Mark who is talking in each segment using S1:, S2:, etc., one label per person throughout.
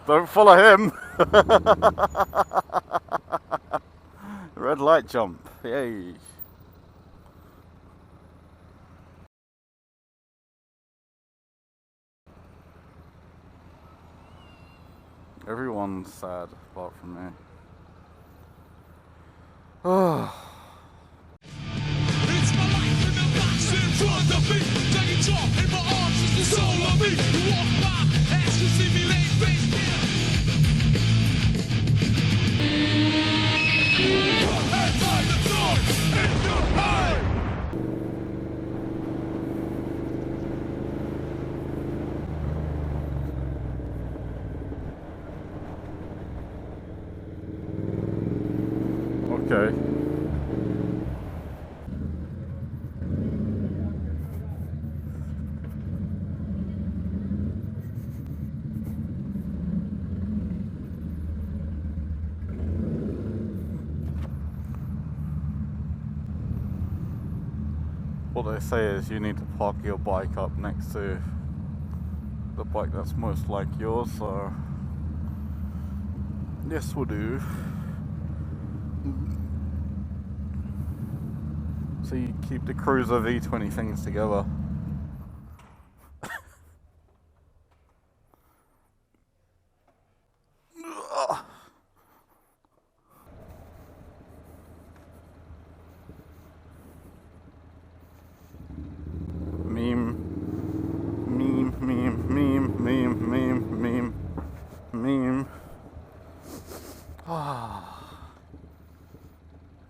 S1: Don't follow him. Red light jump. Yay. Everyone's sad apart from me. Oh.
S2: It's my life in the box in front of me. Taking talk in my arms is the soul of me. You walk by, ask to see me lay face down. And by the sword in your eye.
S1: Okay. What they say is you need to park your bike up next to the bike that's most like yours, so yes, we'll do. So you keep the Cruiser V20 things together. Meme. Ah,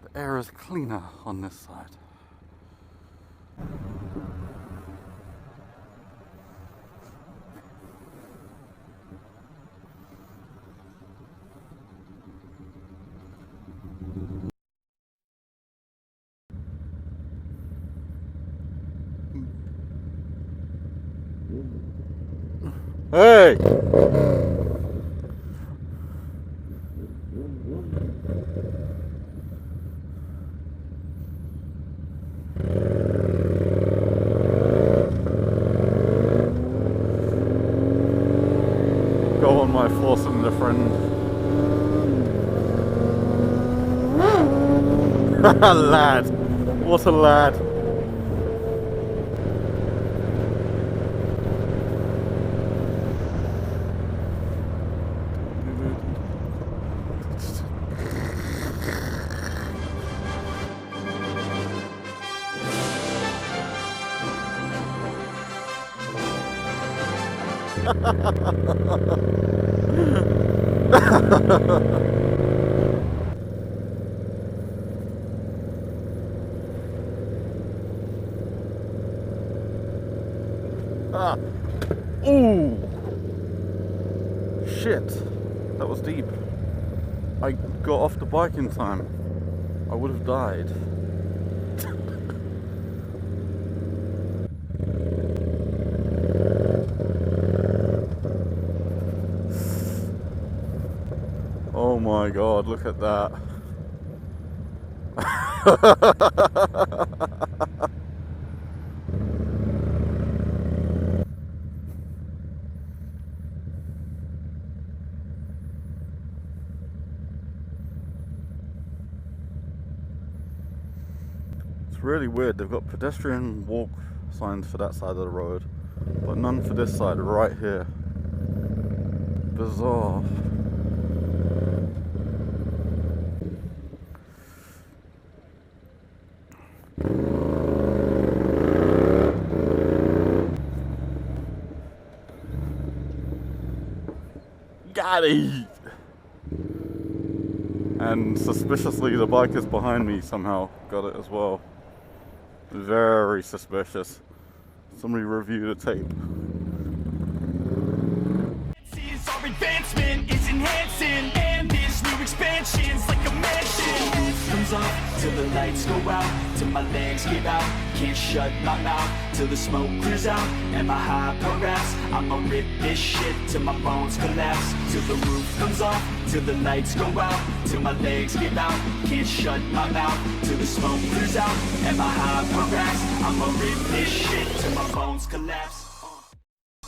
S1: the air is cleaner on this side. Hey! Go on, my four-cylinder friend. Lad! What a lad! Ah. Ooh. Shit. That was deep. I got off the bike in time. I would have died. Oh my god, look at that. It's really weird, they've got pedestrian walk signs for that side of the road, but none for this side, right here. Bizarre. Got it! And suspiciously the bike is behind me somehow got it as well. Very suspicious. Somebody review the tape.
S3: Our advancement is enhancing, and this new expansion's like a mansion. The roof comes off till the lights go out, till my legs give out, can't shut my mouth till the smoke clears out, and my hyper raps. I'ma rip this shit till my bones collapse, till the roof comes off, till the lights go out, till my legs give out, can't shut my mouth till the smoke clears out, and my hyper raps. I'ma rip this shit till my bones collapse.